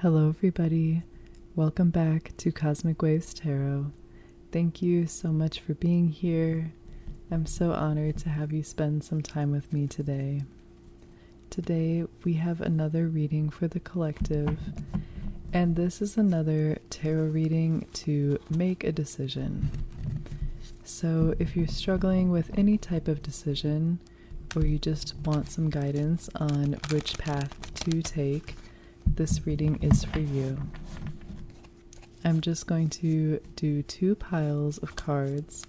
Hello everybody, welcome back to Cosmic Waves Tarot. Thank you so much for being here. I'm so honored to have you spend some time with me today. Today we have another reading for the collective, and this is another tarot reading to make a decision. So if you're struggling with any type of decision, or you just want some guidance on which path to take, this reading is for you. I'm just going to do 2 piles of cards,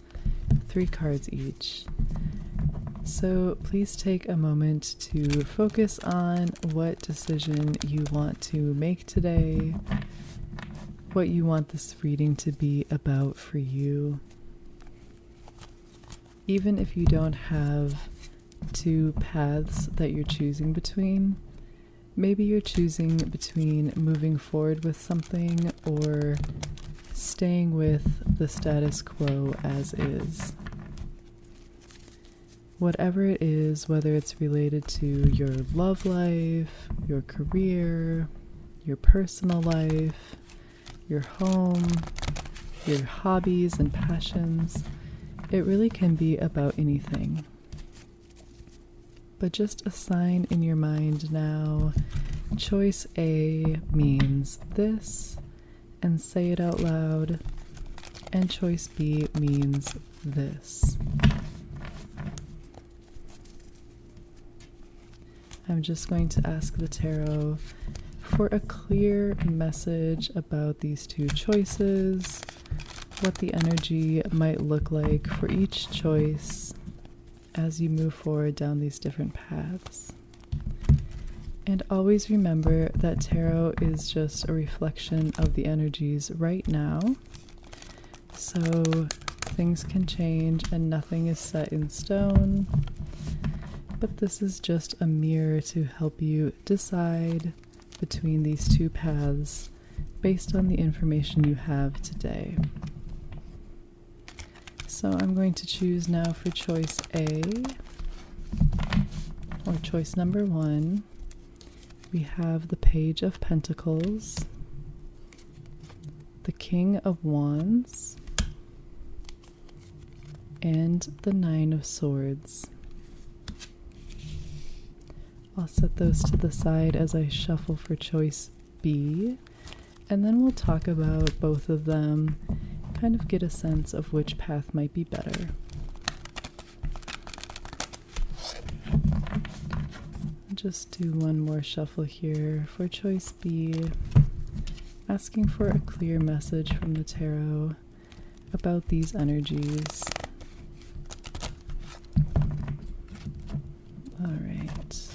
3 cards each. So please take a moment to focus on what decision you want to make today, what you want this reading to be about for you. Even if you don't have 2 paths that you're choosing between, maybe you're choosing between moving forward with something or staying with the status quo as is. Whatever it is, whether it's related to your love life, your career, your personal life, your home, your hobbies and passions, it really can be about anything. But just assign in your mind now, choice A means this, and say it out loud, and choice B means this. I'm just going to ask the tarot for a clear message about these 2 choices, what the energy might look like for each choice as you move forward down these different paths. And always remember that tarot is just a reflection of the energies right now. So things can change and nothing is set in stone. But this is just a mirror to help you decide between these 2 paths based on the information you have today. So I'm going to choose now for choice A, or choice number 1. We have the Page of Pentacles, the King of Wands, and the 9 of Swords. I'll set those to the side as I shuffle for choice B, and then we'll talk about both of them, kind of get a sense of which path might be better. Just do one more shuffle here for choice B, asking for a clear message from the tarot about these energies. All right.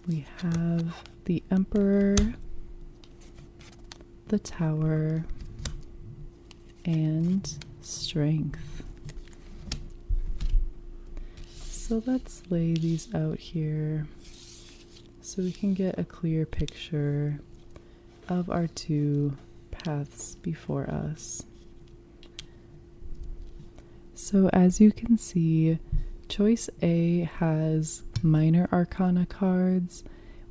We have the Emperor, the Tower, and Strength. So let's lay these out here so we can get a clear picture of our 2 paths before us. So as you can see, choice A has minor arcana cards.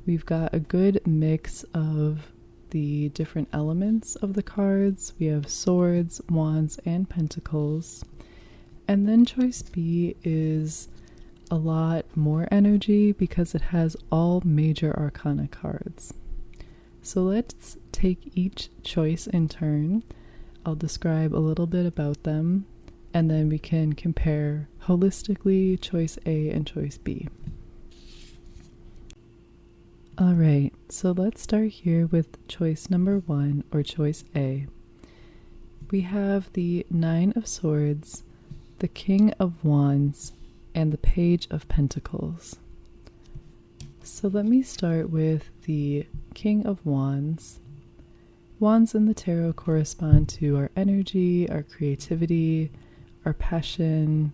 We've got a good mix of the different elements of the cards. We have swords, wands, and pentacles. And then choice B is a lot more energy because it has all major arcana cards. So let's take each choice in turn. I'll describe a little bit about them, and then we can compare holistically choice A and choice B. All right, so let's start here with choice number 1, or choice A. We have the 9 of Swords, the King of Wands, and the Page of Pentacles. So let me start with the King of Wands. Wands in the tarot correspond to our energy, our creativity, our passion.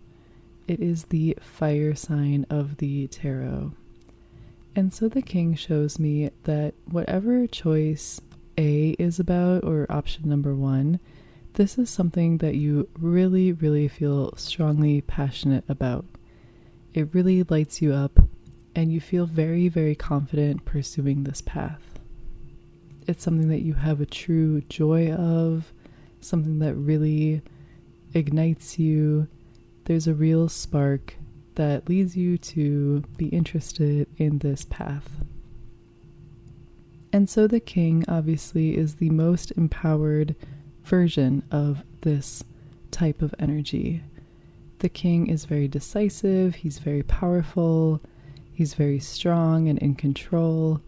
It is the fire sign of the tarot. And so the King shows me that whatever choice A is about, or option number 1, this is something that you really, really feel strongly passionate about. It really lights you up and you feel very, very confident pursuing this path. It's something that you have a true joy of, something that really ignites you. There's a real spark that leads you to be interested in this path. And so the king obviously is the most empowered version of this type of energy. The king is very decisive, he's very powerful, he's very strong and in control.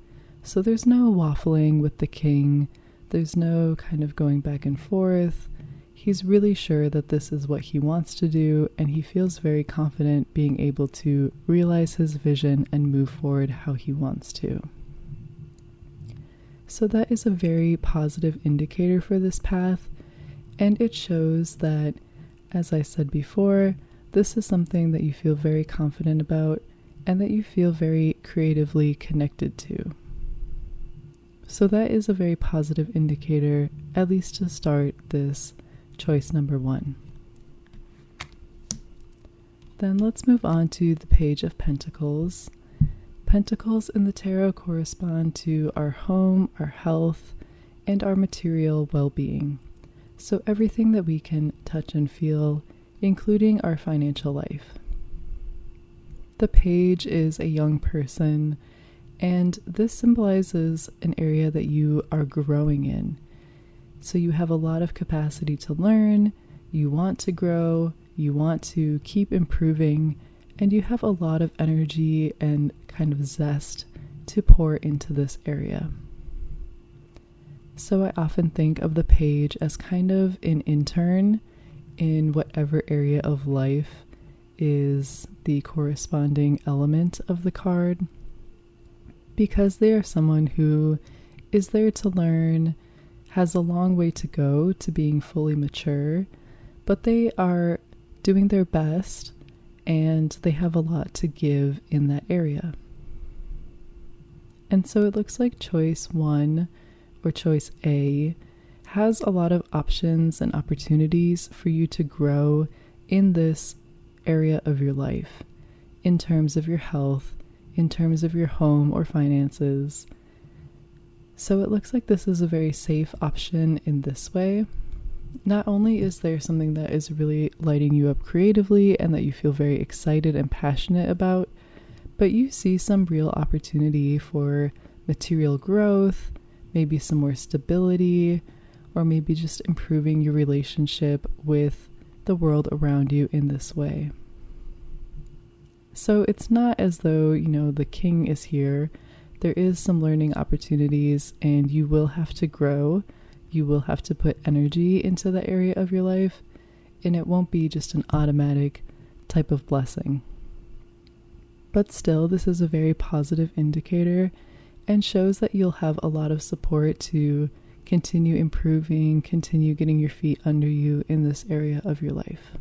So there's no waffling with the king, there's no kind of going back and forth. He's really sure that this is what he wants to do, and he feels very confident being able to realize his vision and move forward how he wants to. So that is a very positive indicator for this path, and it shows that, as I said before, this is something that you feel very confident about and that you feel very creatively connected to. So that is a very positive indicator, at least to start this choice number 1. Then let's move on to the Page of Pentacles. Pentacles in the tarot correspond to our home, our health, and our material well-being. So everything that we can touch and feel, including our financial life. The page is a young person, and this symbolizes an area that you are growing in. So you have a lot of capacity to learn, you want to grow, you want to keep improving, and you have a lot of energy and kind of zest to pour into this area. So I often think of the page as kind of an intern in whatever area of life is the corresponding element of the card, because they are someone who is there to learn, has a long way to go to being fully mature, but they are doing their best and they have a lot to give in that area. And so it looks like choice 1, or choice A, has a lot of options and opportunities for you to grow in this area of your life, in terms of your health, in terms of your home or finances. So it looks like this is a very safe option in this way. Not only is there something that is really lighting you up creatively and that you feel very excited and passionate about, but you see some real opportunity for material growth, maybe some more stability, or maybe just improving your relationship with the world around you in this way. So it's not as though, the king is here. There is some learning opportunities, and you will have to grow. You will have to put energy into that area of your life, and it won't be just an automatic type of blessing. But still, this is a very positive indicator and shows that you'll have a lot of support to continue improving, continue getting your feet under you in this area of your life.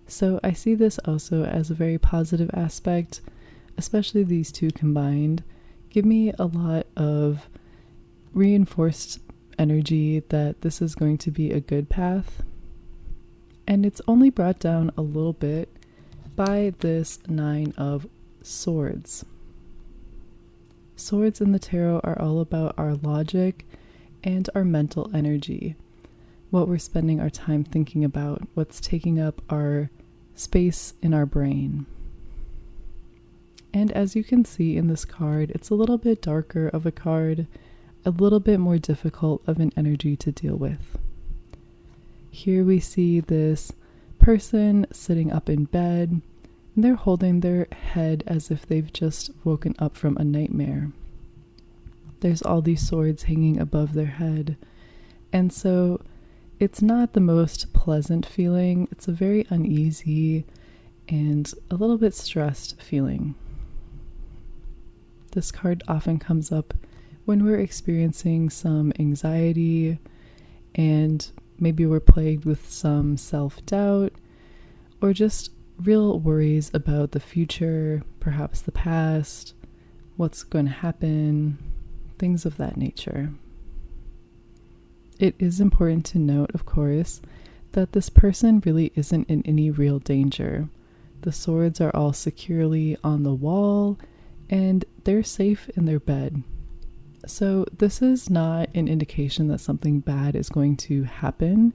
So I see this also as a very positive aspect, especially these two combined give me a lot of reinforced energy that this is going to be a good path. And it's only brought down a little bit by this 9 of Swords. Swords in the tarot are all about our logic and our mental energy, what we're spending our time thinking about, what's taking up our space in our brain. And as you can see in this card, it's a little bit darker of a card, a little bit more difficult of an energy to deal with. Here we see this person sitting up in bed, and they're holding their head as if they've just woken up from a nightmare. There's all these swords hanging above their head, and so it's not the most pleasant feeling. It's a very uneasy and a little bit stressed feeling. This card often comes up when we're experiencing some anxiety and maybe we're plagued with some self-doubt or just real worries about the future, perhaps the past, what's going to happen, things of that nature. It is important to note, of course, that this person really isn't in any real danger. The swords are all securely on the wall, and they're safe in their bed. So this is not an indication that something bad is going to happen.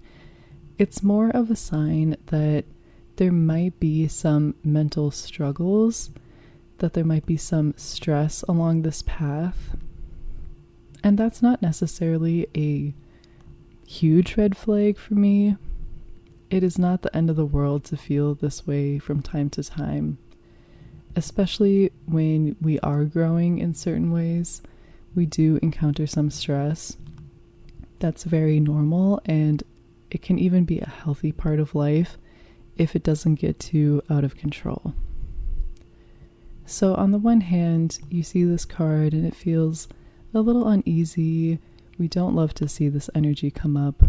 It's more of a sign that there might be some mental struggles, that there might be some stress along this path. And that's not necessarily a huge red flag for me. It is not the end of the world to feel this way from time to time, especially when we are growing in certain ways. We do encounter some stress. That's very normal, and it can even be a healthy part of life if it doesn't get too out of control. So on the one hand, you see this card and it feels a little uneasy. We don't love to see this energy come up.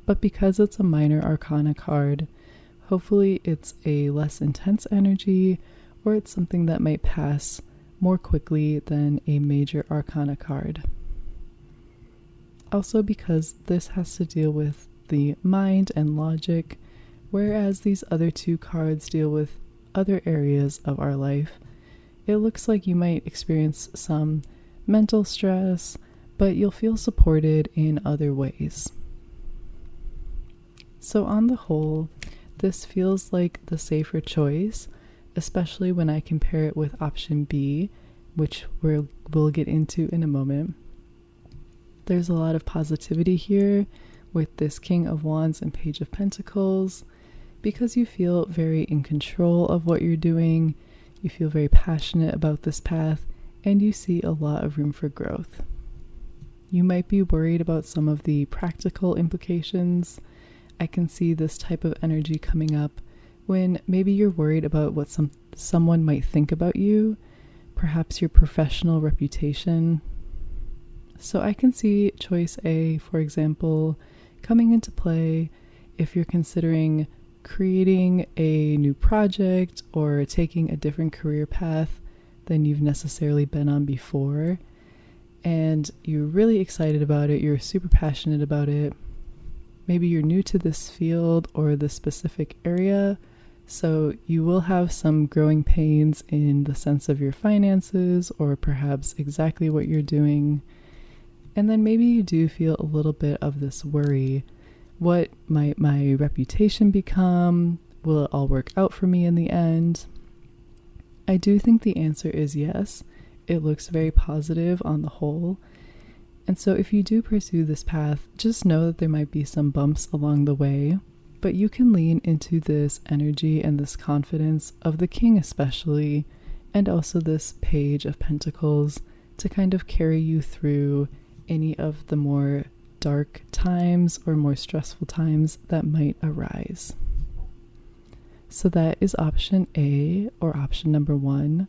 But because it's a minor arcana card, hopefully it's a less intense energy, or it's something that might pass more quickly than a major arcana card. Also, because this has to deal with the mind and logic, whereas these other two cards deal with other areas of our life, it looks like you might experience some mental stress, but you'll feel supported in other ways. So on the whole, this feels like the safer choice, especially when I compare it with option B, which we'll get into in a moment. There's a lot of positivity here with this King of Wands and Page of Pentacles, because you feel very in control of what you're doing, you feel very passionate about this path, and you see a lot of room for growth. You might be worried about some of the practical implications. I can see this type of energy coming up when maybe you're worried about what someone might think about you, perhaps your professional reputation. So I can see choice A, for example, coming into play if you're considering creating a new project or taking a different career path than you've necessarily been on before, and you're really excited about it, you're super passionate about it. Maybe you're new to this field or this specific area, so you will have some growing pains in the sense of your finances or perhaps exactly what you're doing. And then maybe you do feel a little bit of this worry. What might my reputation become? Will it all work out for me in the end? I do think the answer is yes. It looks very positive on the whole. And so if you do pursue this path, just know that there might be some bumps along the way, but you can lean into this energy and this confidence of the King especially, and also this Page of Pentacles to kind of carry you through any of the more dark times or more stressful times that might arise. So that is option A, or option number 1.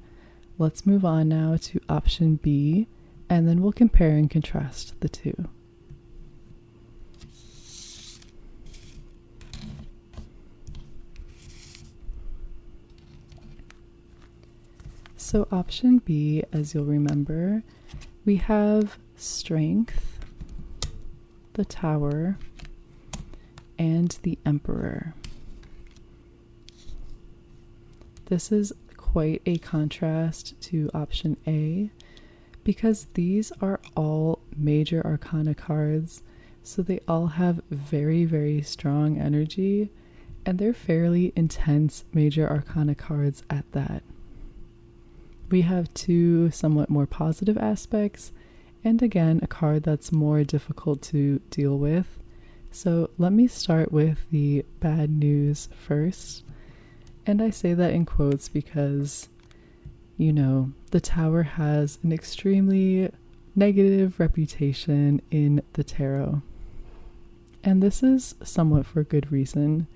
Let's move on now to option B, and then we'll compare and contrast the two. So option B, as you'll remember, we have Strength, the Tower, and the Emperor. This is quite a contrast to option A, because these are all major arcana cards, so they all have very, very strong energy, and they're fairly intense major arcana cards at that. We have two somewhat more positive aspects, and again, a card that's more difficult to deal with. So let me start with the bad news first. And I say that in quotes because, you know, the Tower has an extremely negative reputation in the tarot. And this is somewhat for good reason.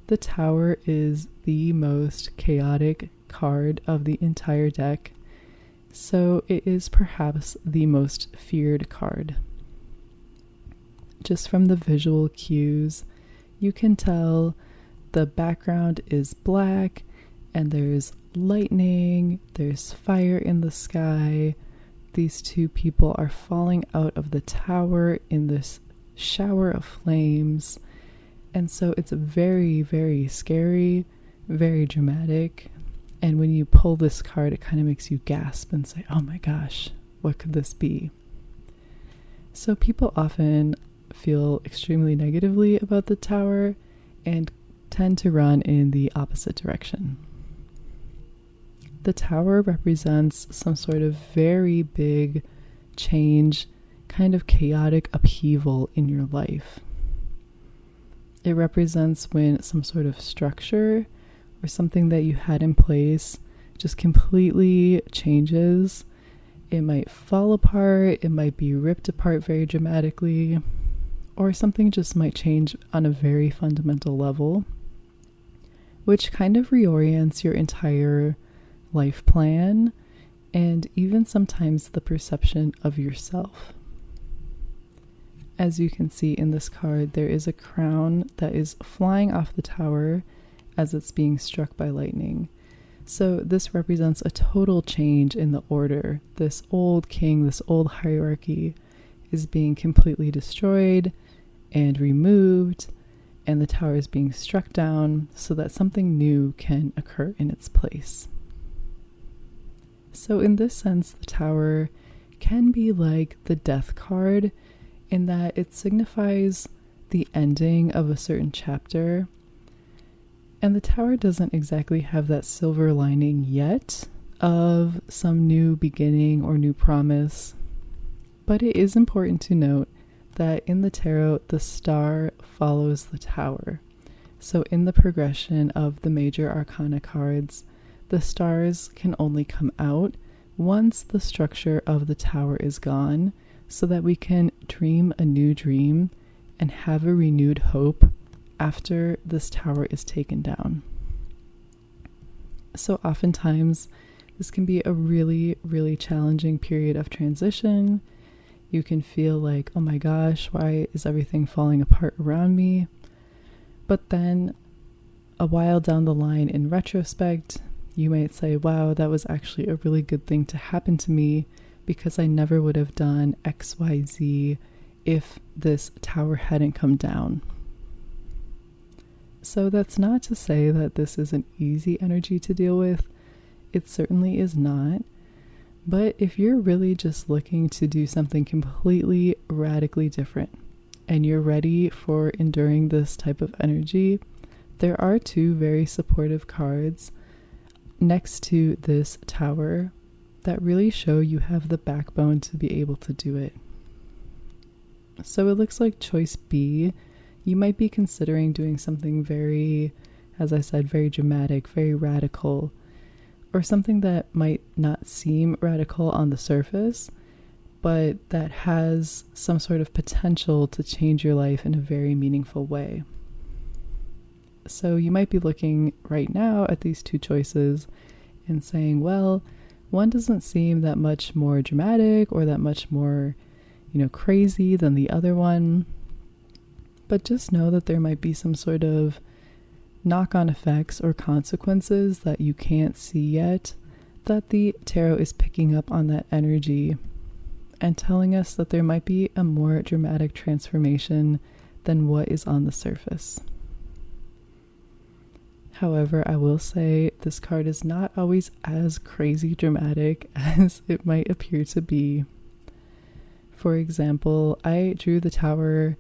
The Tower is the most chaotic card of the entire deck, so it is perhaps the most feared card. Just from the visual cues, you can tell the background is black and there's lightning, there's fire in the sky. These two people are falling out of the tower in this shower of flames. And so it's very, very scary, very dramatic. And when you pull this card, it kind of makes you gasp and say, oh my gosh, what could this be? So people often feel extremely negatively about the Tower and tend to run in the opposite direction. The Tower represents some sort of very big change, kind of chaotic upheaval in your life. It represents when some sort of structure or something that you had in place just completely changes. It might fall apart, it might be ripped apart very dramatically, or something just might change on a very fundamental level, which kind of reorients your entire life plan and even sometimes the perception of yourself. As you can see in this card, there is a crown that is flying off the Tower as it's being struck by lightning. So this represents a total change in the order. This old king, this old hierarchy is being completely destroyed and removed, and the Tower is being struck down so that something new can occur in its place. So in this sense, the Tower can be like the Death card in that it signifies the ending of a certain chapter. And the Tower doesn't exactly have that silver lining yet of some new beginning or new promise. But it is important to note that in the tarot, the star follows the Tower. So in the progression of the major arcana cards, the stars can only come out once the structure of the Tower is gone, so that we can dream a new dream and have a renewed hope after this Tower is taken down. So oftentimes, this can be a really, really challenging period of transition. You can feel like, oh my gosh, why is everything falling apart around me? But then a while down the line in retrospect, you might say, wow, that was actually a really good thing to happen to me because I never would have done XYZ if this Tower hadn't come down. So that's not to say that this is an easy energy to deal with. It certainly is not. But if you're really just looking to do something completely radically different and you're ready for enduring this type of energy, there are two very supportive cards next to this Tower that really show you have the backbone to be able to do it. So it looks like choice B, you might be considering doing something very, as I said, very dramatic, very radical, or something that might not seem radical on the surface, but that has some sort of potential to change your life in a very meaningful way. So you might be looking right now at these two choices and saying, well, one doesn't seem that much more dramatic or that much more, crazy than the other one. But just know that there might be some sort of knock-on effects or consequences that you can't see yet, that the tarot is picking up on that energy and telling us that there might be a more dramatic transformation than what is on the surface. However, I will say this card is not always as crazy dramatic as it might appear to be. For example, I drew the Tower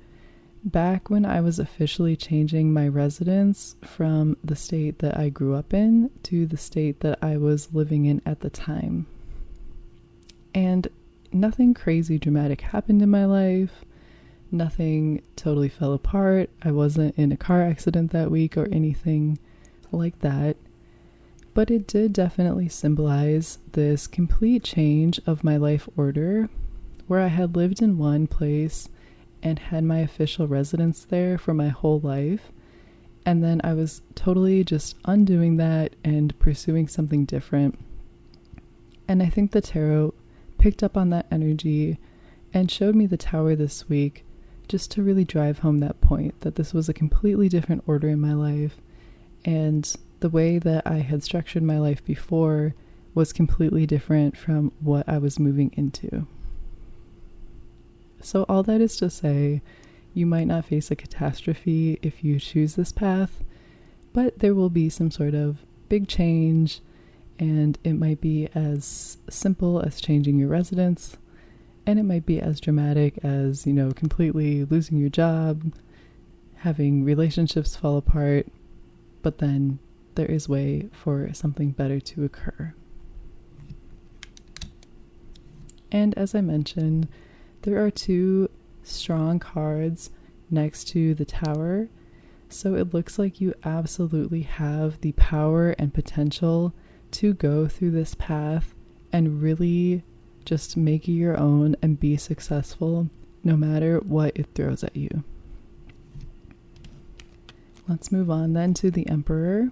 back when I was officially changing my residence from the state that I grew up in to the state that I was living in at the time. And nothing crazy dramatic happened in my life. Nothing totally fell apart. I wasn't in a car accident that week or anything like that. But it did definitely symbolize this complete change of my life order, where I had lived in one place and had my official residence there for my whole life. And then I was totally just undoing that and pursuing something different. And I think the tarot picked up on that energy and showed me the Tower this week just to really drive home that point, that this was a completely different order in my life. And the way that I had structured my life before was completely different from what I was moving into. So all that is to say, you might not face a catastrophe if you choose this path, but there will be some sort of big change, and it might be as simple as changing your residence, and it might be as dramatic as, completely losing your job, having relationships fall apart, but then there is way for something better to occur. And as I mentioned, there are 2 strong cards next to the Tower, so it looks like you absolutely have the power and potential to go through this path and really just make it your own and be successful no matter what it throws at you. Let's move on then to the Emperor.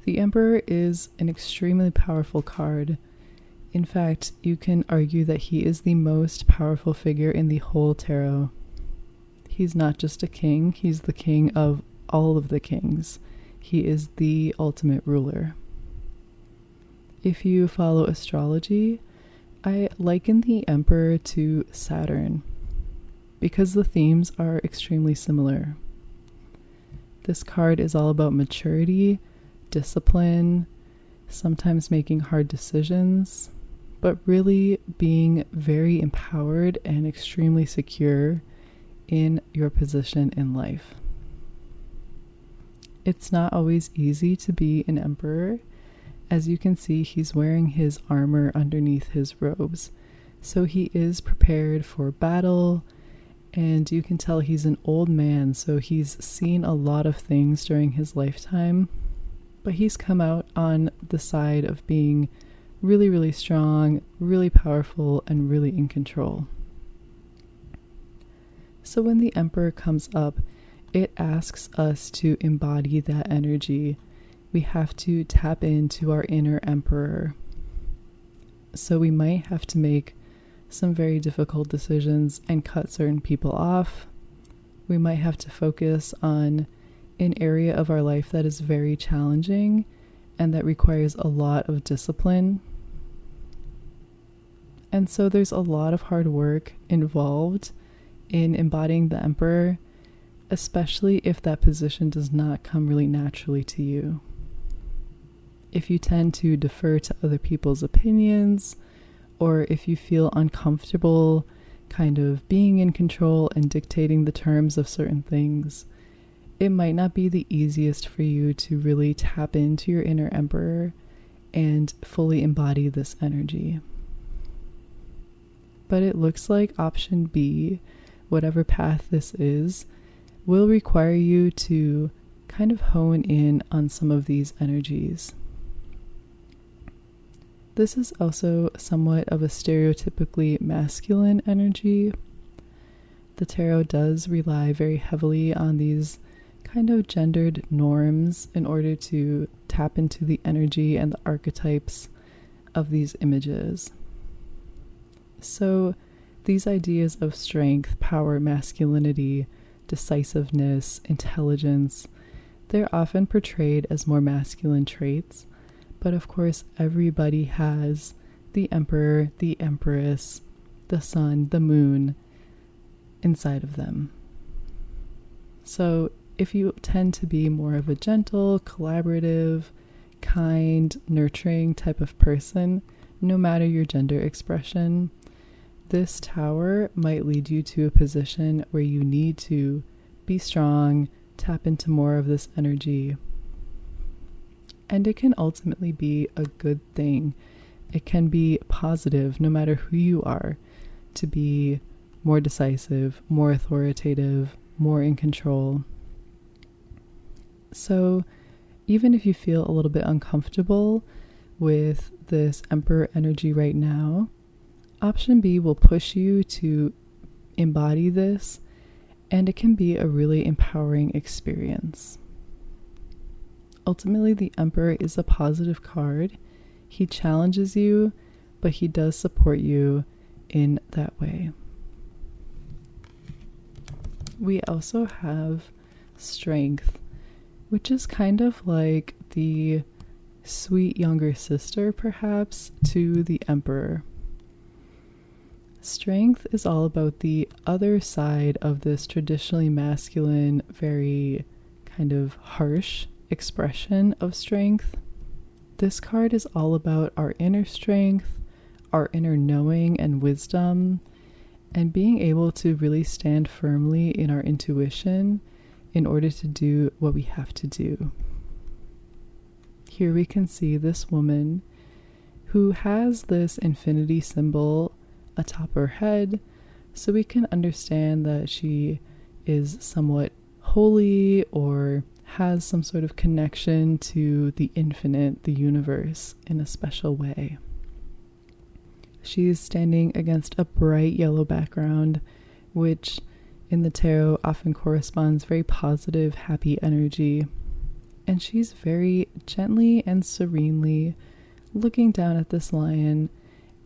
The Emperor is an extremely powerful card. In fact, you can argue that he is the most powerful figure in the whole tarot. He's not just a king, he's the king of all of the kings. He is the ultimate ruler. If you follow astrology, I liken the Emperor to Saturn because the themes are extremely similar. This card is all about maturity, discipline, sometimes making hard decisions, but really being very empowered and extremely secure in your position in life. It's not always easy to be an emperor. As you can see, he's wearing his armor underneath his robes, so he is prepared for battle, and you can tell he's an old man, so he's seen a lot of things during his lifetime, but he's come out on the side of being really, really strong, really powerful, and really in control. So when the Emperor comes up, it asks us to embody that energy. We have to tap into our inner Emperor. So we might have to make some very difficult decisions and cut certain people off. We might have to focus on an area of our life that is very challenging and that requires a lot of discipline. And so there's a lot of hard work involved in embodying the Emperor, especially if that position does not come really naturally to you. If you tend to defer to other people's opinions, or if you feel uncomfortable kind of being in control and dictating the terms of certain things, it might not be the easiest for you to really tap into your inner Emperor and fully embody this energy. But it looks like option B, whatever path this is, will require you to kind of hone in on some of these energies. This is also somewhat of a stereotypically masculine energy. The tarot does rely very heavily on these kind of gendered norms in order to tap into the energy and the archetypes of these images. So these ideas of strength, power, masculinity, decisiveness, intelligence, they're often portrayed as more masculine traits. But of course, everybody has the Emperor, the Empress, the Sun, the Moon inside of them. So if you tend to be more of a gentle, collaborative, kind, nurturing type of person, no matter your gender expression, this tower might lead you to a position where you need to be strong, tap into more of this energy. And it can ultimately be a good thing. It can be positive, no matter who you are, to be more decisive, more authoritative, more in control. So even if you feel a little bit uncomfortable with this Emperor energy right now, option B will push you to embody this, and it can be a really empowering experience. Ultimately, the Emperor is a positive card. He challenges you, but he does support you in that way. We also have Strength, which is kind of like the sweet younger sister, perhaps, to the Emperor. Strength is all about the other side of this traditionally masculine, very kind of harsh expression of strength. This card is all about our inner strength, our inner knowing and wisdom, and being able to really stand firmly in our intuition in order to do what we have to do. Here we can see this woman who has this infinity symbol atop her head, so we can understand that she is somewhat holy or has some sort of connection to the infinite, the universe, in a special way. She is standing against a bright yellow background, which in the tarot often corresponds very positive, happy energy. And she's very gently and serenely looking down at this lion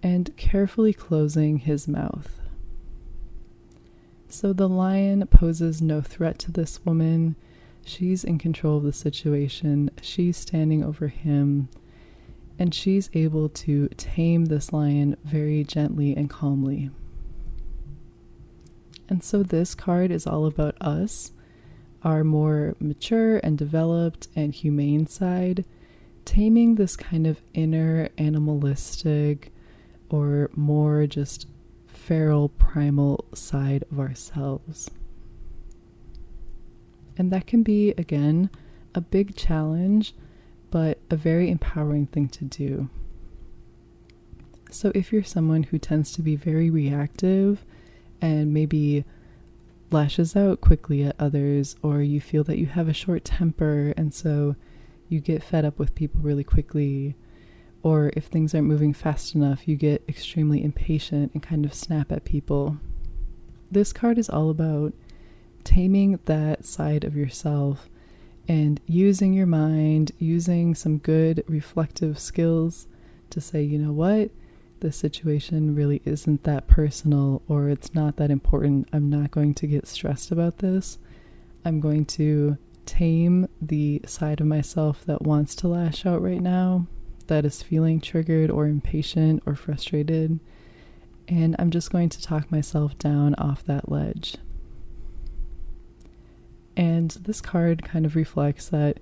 and carefully closing his mouth. So the lion poses no threat to this woman. She's in control of the situation. She's standing over him, and she's able to tame this lion very gently and calmly. And so this card is all about us, our more mature and developed and humane side, taming this kind of inner animalistic or more just feral primal side of ourselves. And that can be, again, a big challenge, but a very empowering thing to do. So if you're someone who tends to be very reactive and maybe lashes out quickly at others, or you feel that you have a short temper and so you get fed up with people really quickly, or if things aren't moving fast enough, you get extremely impatient and kind of snap at people. This card is all about taming that side of yourself and using your mind, using some good reflective skills to say, you know what, this situation really isn't that personal, or it's not that important. I'm not going to get stressed about this. I'm going to tame the side of myself that wants to lash out right now, that is feeling triggered or impatient or frustrated, and I'm just going to talk myself down off that ledge. And this card kind of reflects that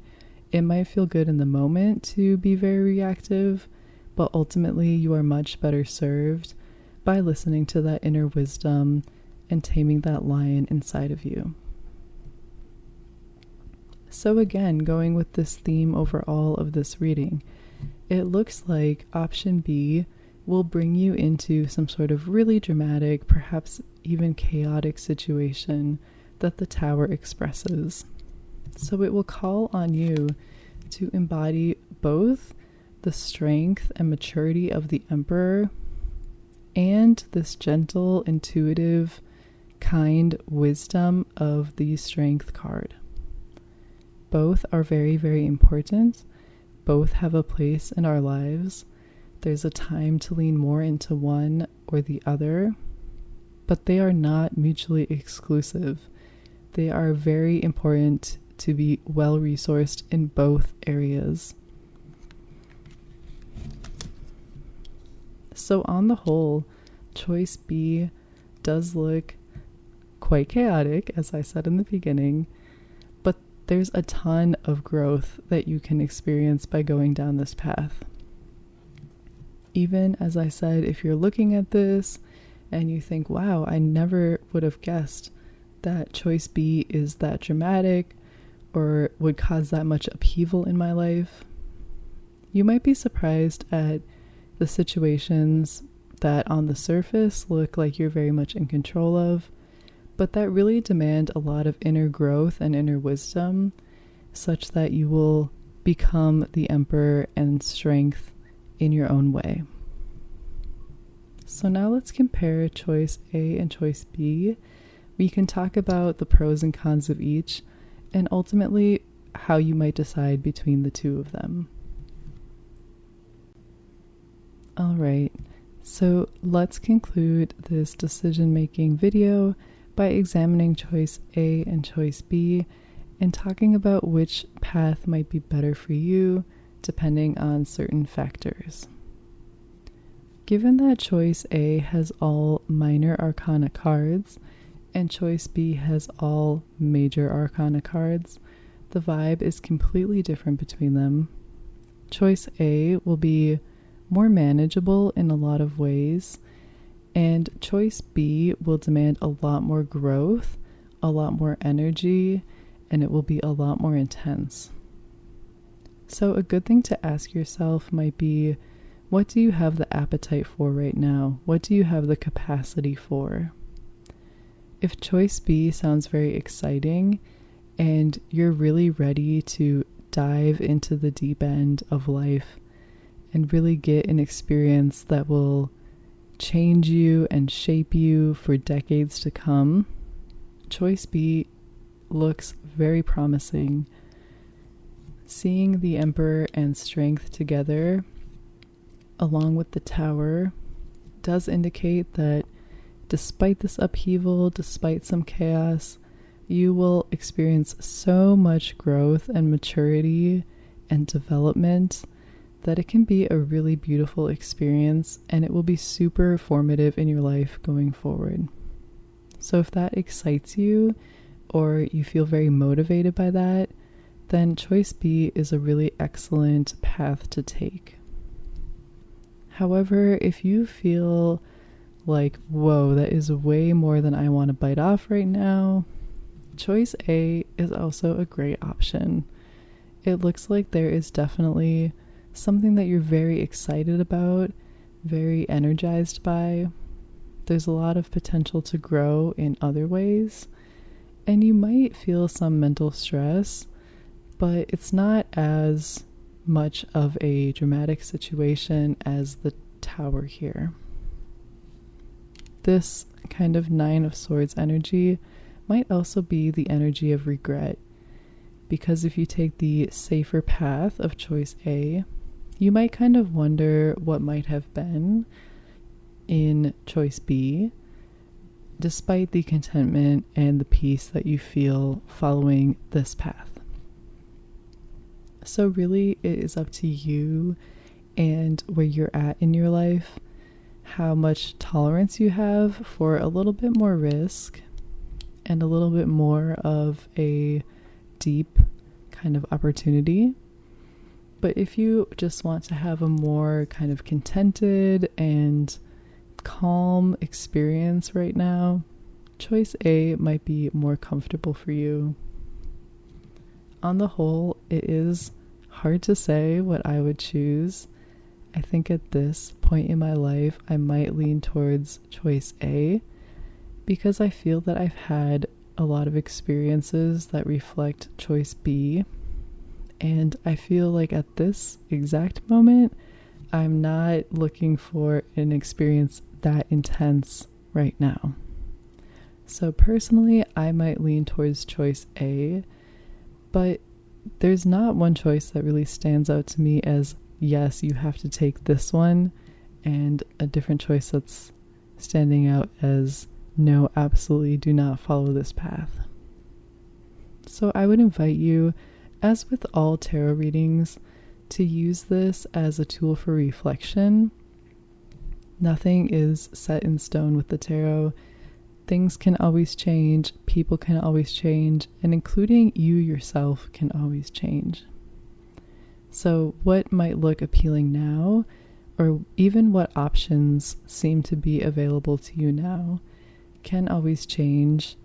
it might feel good in the moment to be very reactive, but ultimately you are much better served by listening to that inner wisdom and taming that lion inside of you. So again, going with this theme over all of this reading, it looks like option B will bring you into some sort of really dramatic, perhaps even chaotic situation that the Tower expresses. So it will call on you to embody both the strength and maturity of the Emperor and this gentle, intuitive, kind wisdom of the Strength card. Both are very, very important. Both have a place in our lives. There's a time to lean more into one or the other, but they are not mutually exclusive. They are very important to be well-resourced in both areas. So on the whole, choice B does look quite chaotic, as I said in the beginning, but there's a ton of growth that you can experience by going down this path. Even, as I said, if you're looking at this and you think, wow, I never would have guessed that choice B is that dramatic or would cause that much upheaval in my life, you might be surprised at the situations that on the surface look like you're very much in control of, but that really demand a lot of inner growth and inner wisdom, such that you will become the Emperor and strength in your own way. So now let's compare choice A and choice B. We can talk about the pros and cons of each, and ultimately how you might decide between the two of them. All right, so let's conclude this decision-making video by examining choice A and choice B and talking about which path might be better for you depending on certain factors. Given that choice A has all minor arcana cards and choice B has all major arcana cards, the vibe is completely different between them. Choice A will be more manageable in a lot of ways, and choice B will demand a lot more growth, a lot more energy, and it will be a lot more intense. So a good thing to ask yourself might be, what do you have the appetite for right now? What do you have the capacity for? If choice B sounds very exciting and you're really ready to dive into the deep end of life and really get an experience that will change you and shape you for decades to come, choice B looks very promising. Seeing the Emperor and Strength together, along with the Tower, does indicate that despite this upheaval, despite some chaos, you will experience so much growth and maturity and development that it can be a really beautiful experience, and it will be super formative in your life going forward. So if that excites you, or you feel very motivated by that, then choice B is a really excellent path to take. However, if you feel like, whoa, that is way more than I want to bite off right now, choice A is also a great option. It looks like there is definitely something that you're very excited about, very energized by. There's a lot of potential to grow in other ways, and you might feel some mental stress, but it's not as much of a dramatic situation as the Tower here. This kind of Nine of Swords energy might also be the energy of regret, because if you take the safer path of choice A, you might kind of wonder what might have been in choice B, despite the contentment and the peace that you feel following this path. So really, it is up to you and where you're at in your life, how much tolerance you have for a little bit more risk and a little bit more of a deep kind of opportunity. But if you just want to have a more kind of contented and calm experience right now, choice A might be more comfortable for you. On the whole, it is hard to say what I would choose. I think at this point in my life, I might lean towards choice A, because I feel that I've had a lot of experiences that reflect choice B, and I feel like at this exact moment, I'm not looking for an experience that intense right now. So personally, I might lean towards choice A, but there's not one choice that really stands out to me as, yes, you have to take this one, and a different choice that's standing out as, no, absolutely do not follow this path. So I would invite you, as with all tarot readings, to use this as a tool for reflection. Nothing is set in stone with the tarot. Things can always change, people can always change, and including you yourself can always change. So what might look appealing now, or even what options seem to be available to you now, can always change,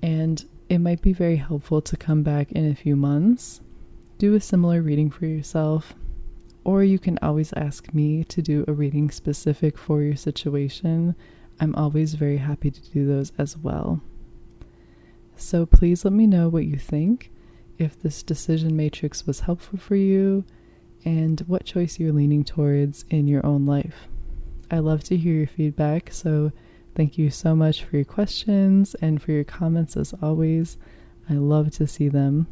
and it might be very helpful to come back in a few months, do a similar reading for yourself, or you can always ask me to do a reading specific for your situation. I'm always very happy to do those as well. So please let me know what you think, if this decision matrix was helpful for you, and what choice you're leaning towards in your own life. I love to hear your feedback, so thank you so much for your questions and for your comments as always. I love to see them.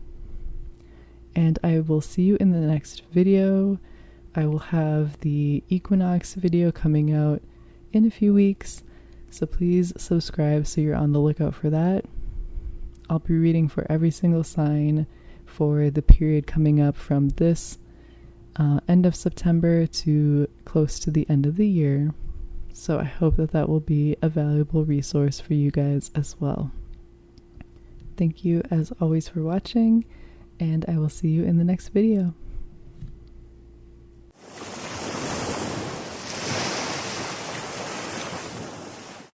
And I will see you in the next video. I will have the equinox video coming out in a few weeks, so please subscribe so you're on the lookout for that. I'll be reading for every single sign for the period coming up from this end of September to close to the end of the year. So I hope that that will be a valuable resource for you guys as well. Thank you as always for watching, and I will see you in the next video.